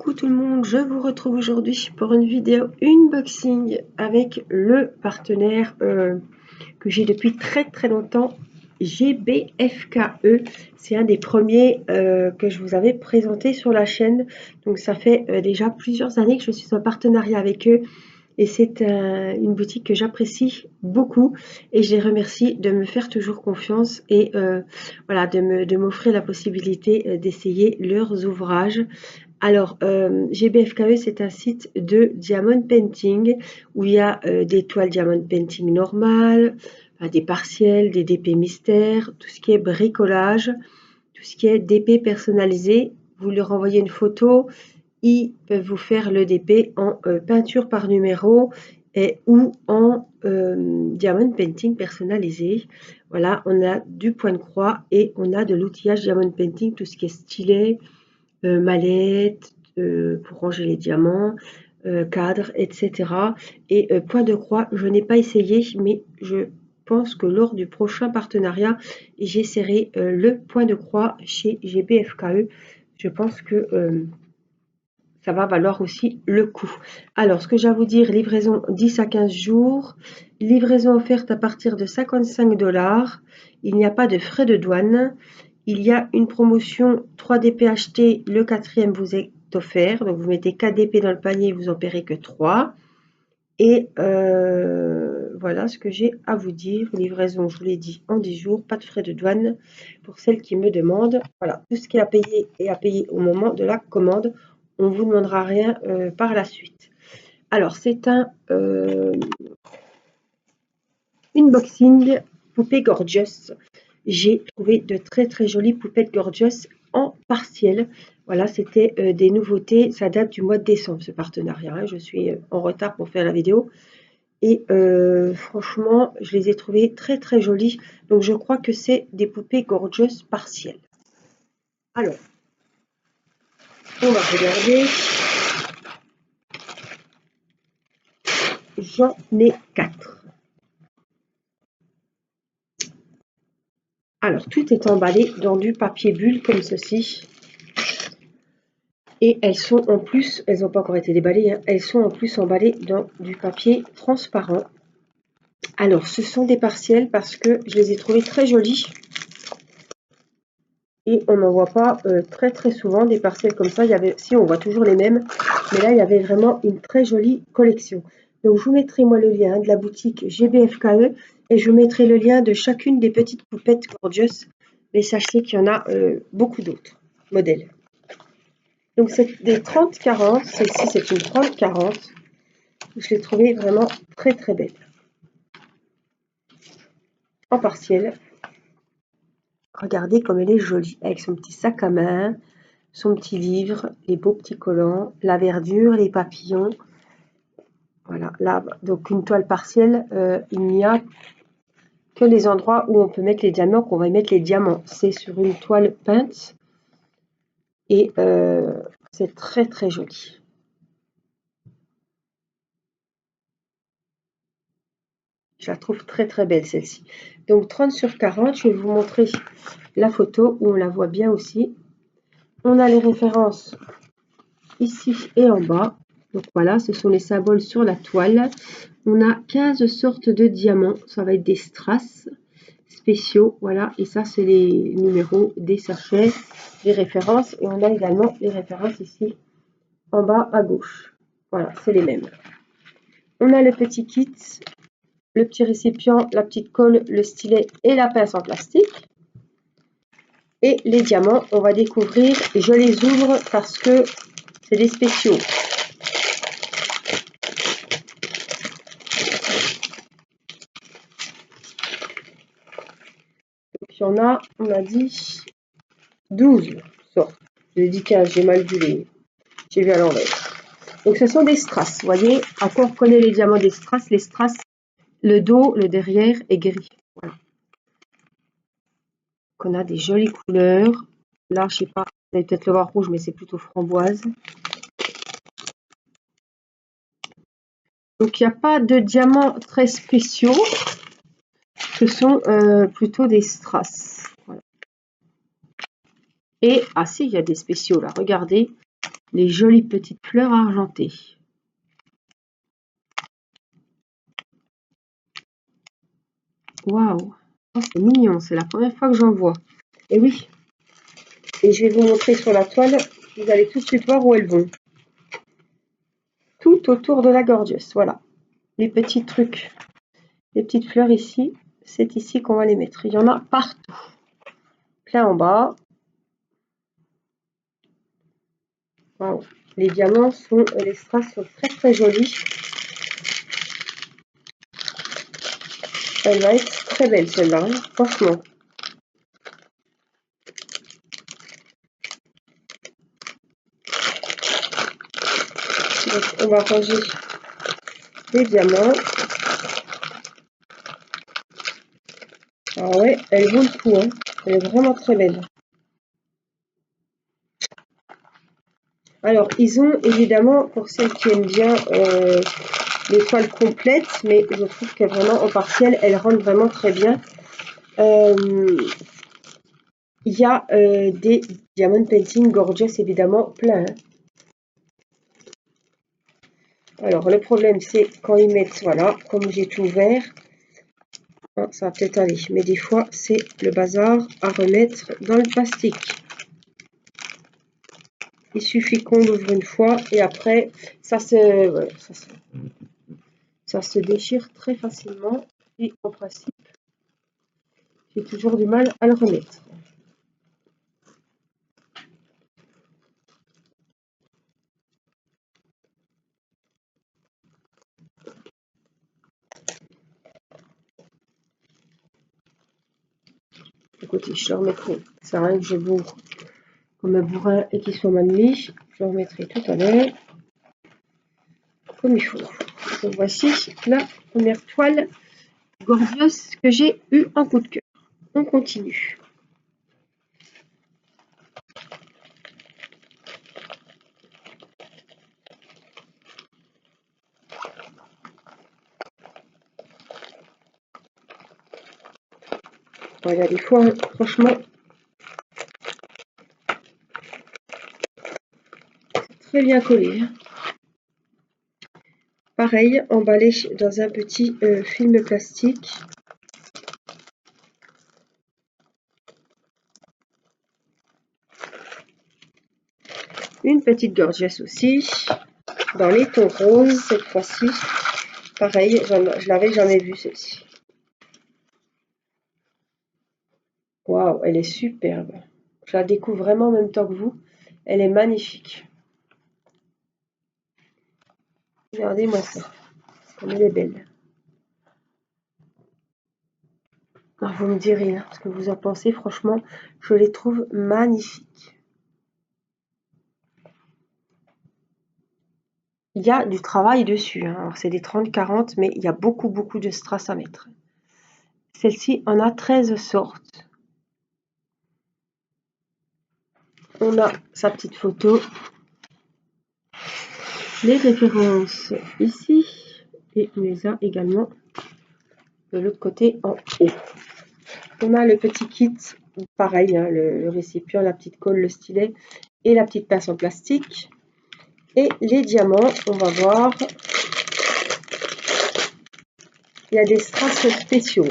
Coucou tout le monde, je vous retrouve aujourd'hui pour une vidéo unboxing avec le partenaire que j'ai depuis très longtemps, GBFKE. C'est un des premiers que je vous avais présenté sur la chaîne. Donc ça fait déjà plusieurs années que je suis en partenariat avec eux. Et c'est une boutique que j'apprécie beaucoup et je les remercie de me faire toujours confiance et voilà, de m'offrir la possibilité d'essayer leurs ouvrages. Alors, GBFKE, c'est un site de diamond painting où il y a des toiles diamond painting normales, des partiels, des DP mystères, tout ce qui est bricolage, tout ce qui est DP personnalisé. Vous leur envoyez une photo, ils peuvent vous faire le DP en peinture par numéro ou en diamond painting personnalisé. Voilà, on a du point de croix et on a de l'outillage diamond painting, tout ce qui est stylet, mallette pour ranger les diamants, cadre, etc. Et point de croix, je n'ai pas essayé, mais je pense que lors du prochain partenariat, j'essaierai le point de croix chez GBFKE. Je pense que ça va valoir aussi le coup. Alors, ce que j'ai à vous dire, livraison 10 à 15 jours, livraison offerte à partir de 55 $. Il n'y a pas de frais de douane. Il y a une promotion 3 DP achetés, le 4e vous est offert. Donc, vous mettez 4 DP dans le panier, vous en paierez que 3. Et voilà ce que j'ai à vous dire. Livraison, je vous l'ai dit, en 10 jours, pas de frais de douane pour celles qui me demandent. Voilà, tout ce qui est à payer est à payer au moment de la commande. On ne vous demandera rien par la suite. Alors, c'est un unboxing poupée gorgeous. J'ai trouvé de très jolies poupettes gorgeous en partiel. Voilà, c'était des nouveautés. Ça date du mois de décembre, ce partenariat. Hein. Je suis en retard pour faire la vidéo. Et franchement, je les ai trouvées très jolies. Donc, je crois que c'est des poupées gorgeous partielles. Alors, on va regarder. J'en ai 4. Alors, tout est emballé dans du papier bulle comme ceci. Et elles sont en plus, elles n'ont pas encore été déballées, hein, elles sont en plus emballées dans du papier transparent. Alors, ce sont des partiels parce que je les ai trouvées très jolies. Et on n'en voit pas très souvent des partiels comme ça. Si, on voit toujours les mêmes, mais là, il y avait vraiment une très jolie collection. Donc, je vous mettrai moi le lien de la boutique GBFKE et je vous mettrai le lien de chacune des petites poupettes gorgeous. Mais sachez qu'il y en a beaucoup d'autres modèles. Donc, c'est des 30-40. Celle-ci, c'est une 30-40. Je l'ai trouvée vraiment très belle. En partiel. Regardez comme elle est jolie, avec son petit sac à main, son petit livre, les beaux petits collants, la verdure, les papillons. Voilà, là, donc une toile partielle, il n'y a que les endroits où on peut mettre les diamants, qu'on va y mettre les diamants. C'est sur une toile peinte et c'est très joli. Je la trouve très belle celle-ci. Donc 30 sur 40, je vais vous montrer la photo où on la voit bien aussi. On a les références ici et en bas. Donc voilà, ce sont les symboles sur la toile. On a 15 sortes de diamants. Ça va être des strass spéciaux. Voilà, et ça, c'est les numéros des sachets, les références. Et on a également les références ici en bas à gauche. Voilà, c'est les mêmes. On a le petit kit, le petit récipient, la petite colle, le stylet et la pince en plastique. Et les diamants, on va découvrir. Je les ouvre parce que c'est des spéciaux. Donc, il y en a, on a dit 12 sortes. J'ai dit 15, j'ai mal vu j'ai vu à l'envers. Donc, ce sont des strass. Vous voyez, à quoi on reconnaît les diamants des strass? Les strass, le dos, le derrière est gris. Voilà. Donc, on a des jolies couleurs. Là, je sais pas, vous allez peut-être le voir rouge, mais c'est plutôt framboise. Donc, il n'y a pas de diamants très spéciaux. Ce sont plutôt des strass. Voilà. Et, ah si, il y a des spéciaux là, regardez. les jolies petites fleurs argentées. Waouh, oh, c'est mignon, c'est la première fois que j'en vois. Et oui, et je vais vous montrer sur la toile, vous allez tout de suite voir où elles vont. Tout autour de la gorgeous, voilà. Les petits trucs, les petites fleurs ici, c'est ici qu'on va les mettre. Il y en a partout. Plein en bas. Waouh, les diamants sont, les strass sont très très jolis. Elle va être très belle celle-là, hein, franchement. Donc, on va ranger les diamants. Ah ouais, elle vaut le coup, hein. Elle est vraiment très belle. Alors, ils ont évidemment, pour celles qui aiment bien les toiles complètes, mais je trouve que vraiment en partiel, elles rendent vraiment très bien. Il y a des diamond painting gorgeous, évidemment, plein. Hein. Alors, le problème, c'est quand ils mettent, voilà, comme j'ai tout ouvert, hein, ça va peut-être aller, mais des fois, c'est le bazar à remettre dans le plastique. Il suffit qu'on l'ouvre une fois et après, ça se déchire très facilement et en principe, j'ai toujours du mal à le remettre. Écoutez, je le remettrai. Ça sert à rien que je bourre comme un bourrin et qu'il soit mal mis. Je le remettrai tout à l'heure comme il faut. Donc voici la première toile gorgeous que j'ai eu en coup de cœur. On continue. Bon, il y a des fois, franchement, très bien collé. Hein. Pareil, emballé dans un petit film plastique. Une petite gorgeous aussi, dans les tons roses cette fois-ci. Pareil, je l'avais jamais vue celle-ci. Waouh, elle est superbe. Je la découvre vraiment en même temps que vous. Elle est magnifique. Regardez-moi ça, comme elle est belle. Alors, vous me direz hein, ce que vous en pensez. Franchement, je les trouve magnifiques. Il y a du travail dessus. Hein. Alors, c'est des 30-40, mais il y a beaucoup, beaucoup de strass à mettre. Celle-ci en a 13 sortes. On a sa petite photo. Les références ici. Et on les a également de l'autre côté en haut. On a le petit kit, pareil, hein, le récipient, la petite colle, le stylet et la petite pince en plastique. Et les diamants, on va voir. Il y a des strass spéciaux.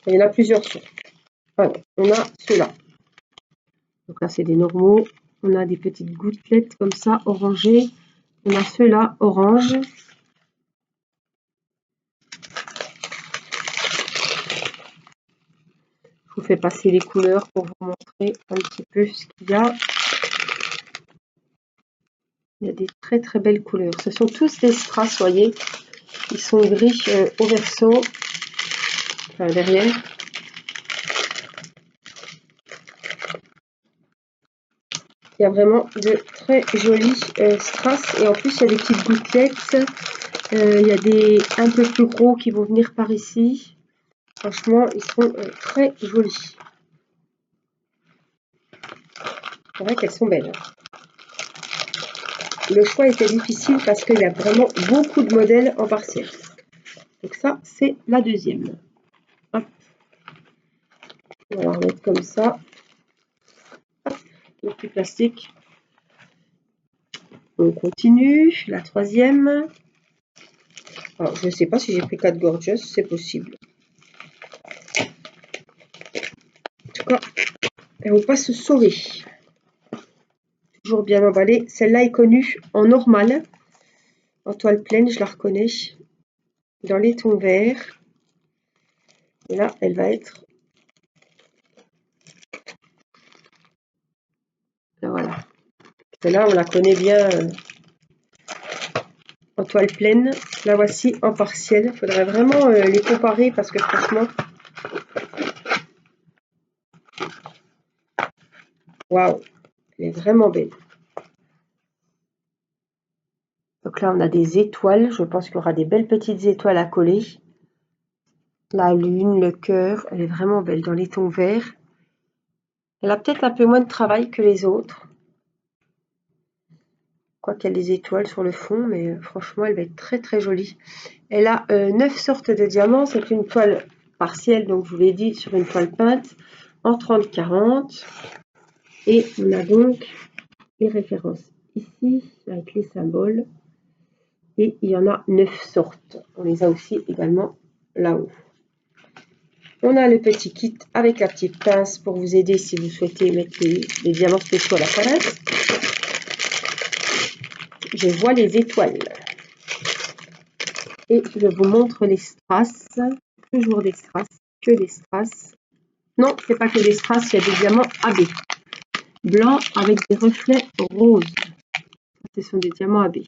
Il y en a plusieurs sortes. Voilà, on a ceux-là. Donc là, c'est des normaux. On a des petites gouttelettes comme ça, orangées. On a ceux-là, orange. Je vous fais passer les couleurs pour vous montrer un petit peu ce qu'il y a. Il y a des très très belles couleurs. Ce sont tous des strass, voyez. Ils sont gris au verso, enfin derrière. Il y a vraiment de très jolis strass. Et en plus, il y a des petites gouttelettes. Il y a des un peu plus gros qui vont venir par ici. Franchement, ils sont très jolis. C'est vrai qu'elles sont belles. Le choix était difficile parce qu'il y a vraiment beaucoup de modèles en partiel. Donc ça, c'est la deuxième. Hop. On va la remettre comme ça. Hop. Le petit plastique. On continue. La troisième. Alors, je ne sais pas si j'ai pris 4 Gorgeous, c'est possible. En tout cas, elle ne va pas se sauver. Toujours bien emballée. Celle-là est connue en normal. En toile pleine, je la reconnais. Dans les tons verts. Et là, elle va être... Là, voilà. Celle-là, on la connaît bien en toile pleine. La voici en partiel. Il faudrait vraiment les comparer parce que franchement... Waouh, elle est vraiment belle. Donc là, on a des étoiles. Je pense qu'il y aura des belles petites étoiles à coller. La lune, le cœur, elle est vraiment belle dans les tons verts. Elle a peut-être un peu moins de travail que les autres. Quoiqu'il y a des étoiles sur le fond, mais franchement, elle va être très très jolie. Elle a 9 sortes de diamants. C'est une toile partielle, donc je vous l'ai dit, sur une toile peinte en 30-40. Et on a donc les références ici, avec les symboles. Et il y en a 9 sortes. On les a aussi également là-haut. On a le petit kit avec la petite pince pour vous aider si vous souhaitez mettre les diamants spéciaux à la palette. Je vois les étoiles. Et je vous montre les strass. Toujours des strass, que des strass. Non, c'est pas que des strass, il y a des diamants AB. Blancs avec des reflets roses. Ce sont des diamants AB.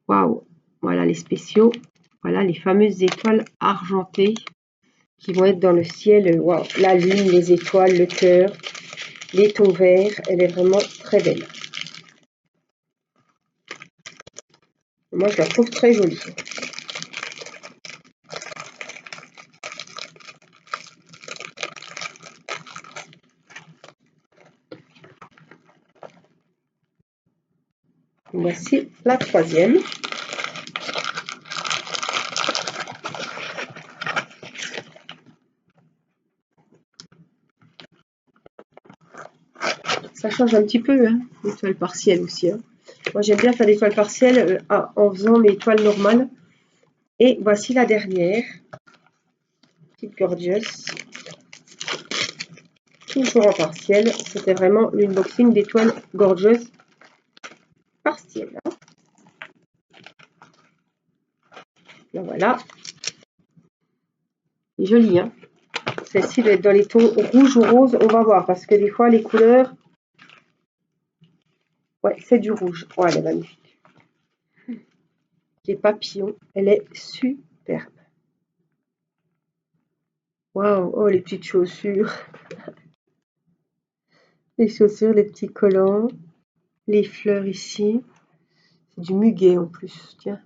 Waouh! Voilà les spéciaux. Voilà les fameuses étoiles argentées qui vont être dans le ciel. Waouh! La lune, les étoiles, le cœur, les tons verts. Elle est vraiment très belle. Moi, je la trouve très jolie. Voici la troisième. Ça change un petit peu, hein, les toiles partielles aussi. Hein. Moi, j'aime bien faire des toiles partielles en faisant mes toiles normales. Et voici la dernière. Petite Gorgeous. Toujours en partiel. C'était vraiment l'unboxing des toiles Gorgeous partielles. Hein. Là, voilà. Jolie, hein. Celle-ci doit être dans les tons rouge ou rose. On va voir parce que des fois, les couleurs... Ouais, c'est du rouge. Oh, elle est magnifique. Les papillons, elle est superbe. Waouh, oh, les petites chaussures. Les chaussures, les petits collants. Les fleurs ici. C'est du muguet en plus, tiens.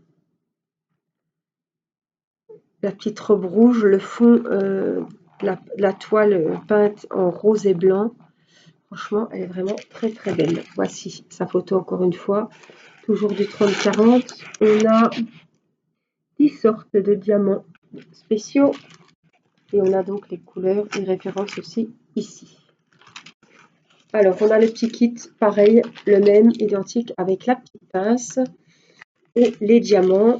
La petite robe rouge, le fond, la toile peinte en rose et blanc. Franchement, elle est vraiment très très belle. Voici sa photo encore une fois. Toujours du 30-40. On a 10 sortes de diamants spéciaux. Et on a donc les couleurs, les références aussi ici. Alors, on a le petit kit, pareil, le même, identique, avec la petite pince. Et les diamants.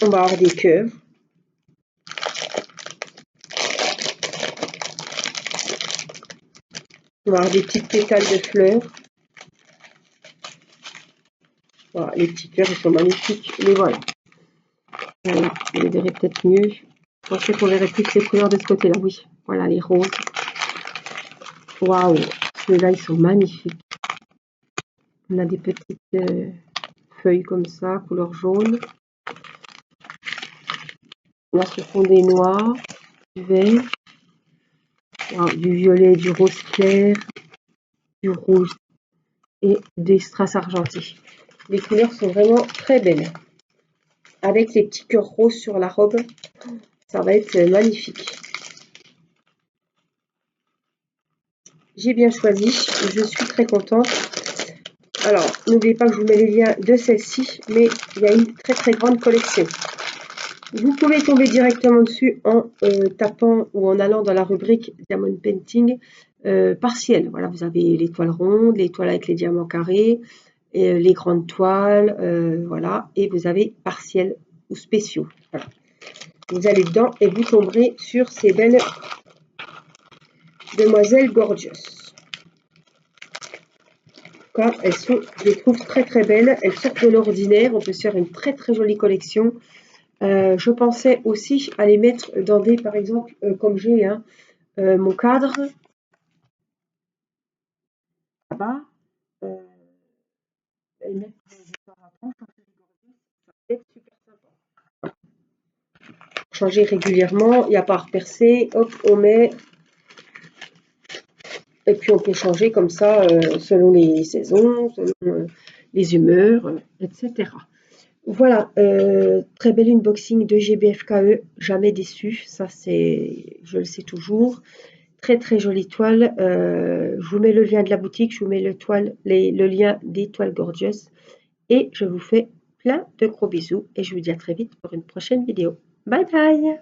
On va avoir des cœurs. On va avoir des petites pétales de fleurs. Voilà, les petits cœurs, ils sont magnifiques. Mais voilà. Vous les verrez peut-être mieux. Je pensais qu'on verrait plus les couleurs de ce côté-là. Oui, voilà les roses. Waouh, ceux-là, ils sont magnifiques. On a des petites feuilles comme ça, couleur jaune. Là, ce sont des noirs, du vert, du violet, du rose clair, du rouge et des strass argentés. Les couleurs sont vraiment très belles. Avec les petits cœurs roses sur la robe, ça va être magnifique. J'ai bien choisi, je suis très contente. Alors, n'oubliez pas que je vous mets les liens de celle-ci, mais il y a une très très grande collection. Vous pouvez tomber directement dessus en tapant ou en allant dans la rubrique Diamond Painting. partielles. Voilà, vous avez les toiles rondes, les toiles avec les diamants carrés, et, les grandes toiles, voilà, et vous avez partiels ou spéciaux. Voilà. Vous allez dedans et vous tomberez sur ces belles demoiselles gorgeous. Quand elles sont, je les trouve très très belles, elles sortent de l'ordinaire, on peut se faire une très très jolie collection. Je pensais aussi à les mettre dans des, par exemple, comme j'ai mon cadre là-bas, et mettre des paravents, ça peut être super sympa. Changer régulièrement, il n'y a pas à repercer, hop, on met, et puis on peut changer comme ça selon les saisons, selon les humeurs, etc. Voilà, très bel unboxing de GBFKE, jamais déçu, ça c'est, je le sais toujours. Très très jolie toile. Je vous mets le lien de la boutique, je vous mets le lien des toiles gorgeous. Et je vous fais plein de gros bisous et je vous dis à très vite pour une prochaine vidéo. Bye bye!